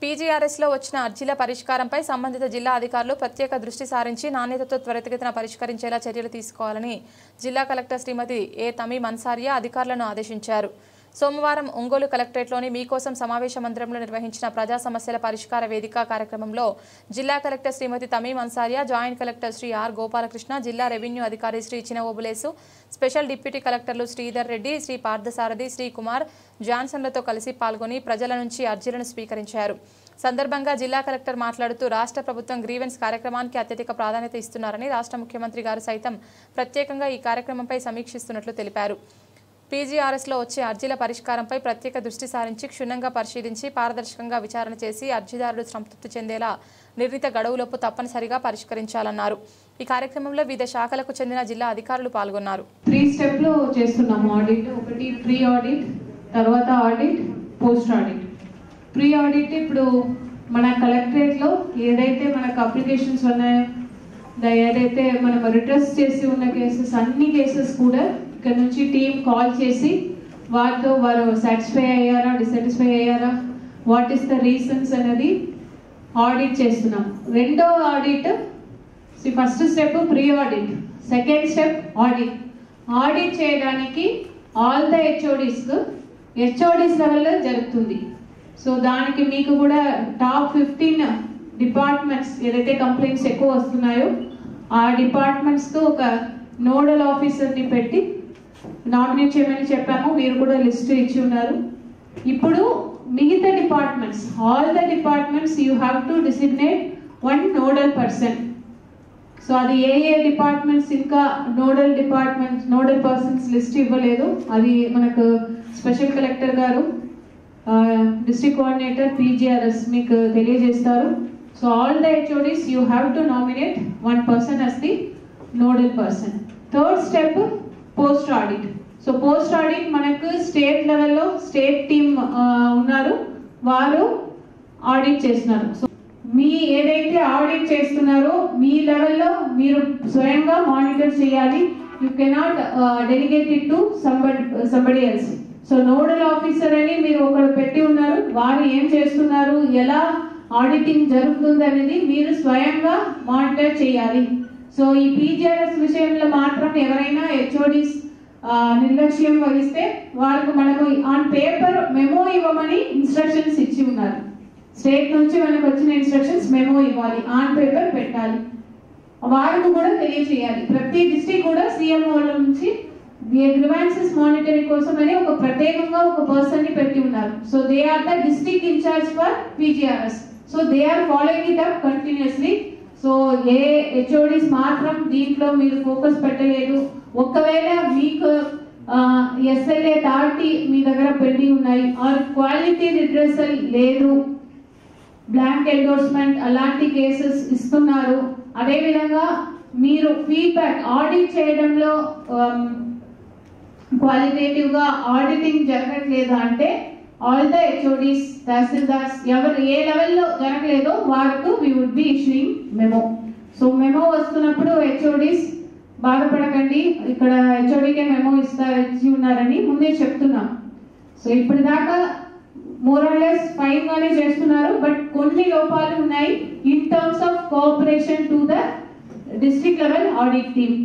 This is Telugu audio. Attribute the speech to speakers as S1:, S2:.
S1: పీజీఆర్ఎస్లో వచ్చిన అర్జీల పరిష్కారంపై సంబంధిత జిల్లా అధికారులు ప్రత్యేక దృష్టి సారించి నాణ్యతతో త్వరితగతిన పరిష్కరించేలా చర్యలు తీసుకోవాలని జిల్లా కలెక్టర్ శ్రీమతి ఏ తమీమ్ అన్సారియా అధికారులను ఆదేశించారు. సోమవారం ఒంగోలు కలెక్టరేట్లోని మీకోసం సమావేశ మందిరంలో నిర్వహించిన ప్రజా సమస్యల పరిష్కార వేదిక కార్యక్రమంలో జిల్లా collector Srimati Tameem Ansariya, joint collector Sri R Gopalakrishna, జిల్లా రెవెన్యూ అధికారి శ్రీ చినఓబులేసు, స్పెషల్ డిప్యూటీ కలెక్టర్లు శ్రీధర్ రెడ్డి, శ్రీ పార్థసారథి, శ్రీ కుమార్ జాన్సన్లతో కలిసి పాల్గొని ప్రజల నుంచి అర్జీలను స్వీకరించారు. సందర్భంగా జిల్లా కలెక్టర్ మాట్లాడుతూ రాష్ట్ర ప్రభుత్వం గ్రీవెన్స్ కార్యక్రమానికి అత్యధిక ప్రాధాన్యత ఇస్తున్నారని, రాష్ట్ర ముఖ్యమంత్రి గారు సైతం ప్రత్యేకంగా ఈ కార్యక్రమంపై సమీక్షిస్తున్నట్లు తెలిపారు. పీజీఆర్ఎస్లో వచ్చే అర్జీల పరిష్కారంపై ప్రత్యేక దృష్టి సారించి క్షుణ్ణంగా పరిశీలించి పారదర్శకంగా విచారణ చేసి అర్జీదారులు సంతృప్తి చెందేలా నిర్ణీత గడువులోపు తప్పనిసరిగా పరిష్కరించాలన్నారు. ఈ కార్యక్రమంలో వివిధ శాఖలకు చెందిన జిల్లా అధికారులు పాల్గొన్నారు.
S2: 3 స్టెప్లు చేస్తున్నాము ఆడిట్. ఒకటి ప్రీ ఆడిట్, తర్వాత audit, post audit. Pre audit ఇప్పుడు మన కలెక్టరేట్లో ఏదైతే మనకు అప్లికేషన్స్ ఉన్నాయో, ఏదైతే మనం రిట్రెస్ చేసి ఉన్న కేసెస్ అన్ని కేసెస్ కూడా ఇక్కడ నుంచి టీం కాల్ చేసి వారితో వారు సాటిస్ఫై అయ్యారా, డిసాటిస్ఫై అయ్యారా, వాట్ ఈస్ ద రీజన్స్ అనేది ఆడిట్ చేస్తున్నాం. రెండో audit, first step pre audit, second step audit. Audit చేయడానికి ఆల్ ద హెచ్ఓడిస్ లెవెల్లో జరుగుతుంది. సో దానికి మీకు కూడా టాప్ 15 డిపార్ట్మెంట్స్ ఏదైతే కంప్లైంట్స్ ఎక్కువ వస్తున్నాయో ఆ డిపార్ట్మెంట్స్తో ఒక నోడల్ ఆఫీసర్ని పెట్టి నామినేట్ చేయమని చెప్పాము. మీరు కూడా లిస్ట్ ఇచ్చి ఉన్నారు. ఇప్పుడు మిగతా departments, all the departments you have to designate 1 nodal person. So అది ఏ డిపార్ట్మెంట్స్ ఇంకా నోడల్ పర్సన్స్ లిస్ట్ ఇవ్వలేదు. అది మనకు స్పెషల్ కలెక్టర్ గారు, డిస్ట్రిక్ట్ కోఆర్డినేటర్ పీజీఆర్ఎస్ మీకు తెలియజేస్తారు. So all the HODs you have to nominate 1 person as the nodal person. Third step post audit. So post audit మనకు స్టేట్ లెవెల్లో స్టేట్ టీమ్ ఉన్నారు, వారు ఆడిట్ చేస్తున్నారు. సో మీ ఏదైతే ఆడిట్ చేస్తున్నారో మీ లెవెల్లో మీరు స్వయంగా మానిటర్ చేయాలి. You cannot delegate it to somebody else. So nodal officer అని మీరు ఒకరు పెట్టి ఉన్నారు, వారు ఏం చేస్తున్నారు, ఎలా ఆడిటింగ్ జరుగుతుంది అనేది మీరు స్వయంగా మానిటర్ చేయాలి. సో ఈ పీజీఆర్ఎస్ విషయంలో మాత్రం ఎవరైనా హెచ్ఓడిస్ నిర్లక్ష్యం వహిస్తే వాళ్ళకు మనకు ఆన్ పేపర్ మెమో ఇవ్వమని ఇన్స్ట్రక్షన్స్ ఇచ్చి ఉన్నారు. స్టేట్ నుంచి మనకు వచ్చిన ఇన్స్ట్రక్షన్స్ మెమో ఇవ్వాలి, ఆన్ పేపర్ పెట్టాలి, వారికి కూడా తెలియజేయాలి. ప్రతి డిస్ట్రిక్ట్ కూడా సీఎంఓ నుంచి గ్రీవెన్సెస్ మానిటరింగ్ కోసం అని ఒక ప్రత్యేకంగా ఒక పర్సన్ ని పెట్టి ఉన్నారు. So they are the district incharge for PGRS. So they are following it up continuously. So ఏ హెచ్ఓడిస్ మాత్రం దీంట్లో మీరు ఫోకస్ పెట్టలేదు, ఒకవేళ మీకు ఎస్ఎల్ఏ థార్టీ మీ దగ్గర పెండింగ్ ఉన్నాయి, ఆర్ క్వాలిటీ రిడ్రెసల్ లేదు, బ్లాంక్ ఎండోర్స్మెంట్ అలాంటి కేసెస్ ఇస్తున్నారు, అదేవిధంగా మీరు ఫీడ్బ్యాక్ ఆడిట్ చేయడంలో క్వాలిటేటివ్ గా ఆడిటింగ్ జరగట్లేదు అంటే ఆల్ ద హెచ్ఓడిస్, తహసీల్దార్స్ ఎవరు ఏ లెవెల్లో జరగలేదో వారికి we would be issuing memo. So memo వస్తున్నప్పుడు హెచ్ఓడిస్ బాధపడకండి, ఇక్కడ హెచ్ఓడికే మెమో ఇచ్చి ఉన్నారని ముందే చెప్తున్నాం. సో ఇప్పటిదాకా మోరల్లెస్ ఫైన్ గానే చేస్తున్నారు, బట్ కొన్ని లోపాలు ఉన్నాయి in terms of cooperation to the district level audit team.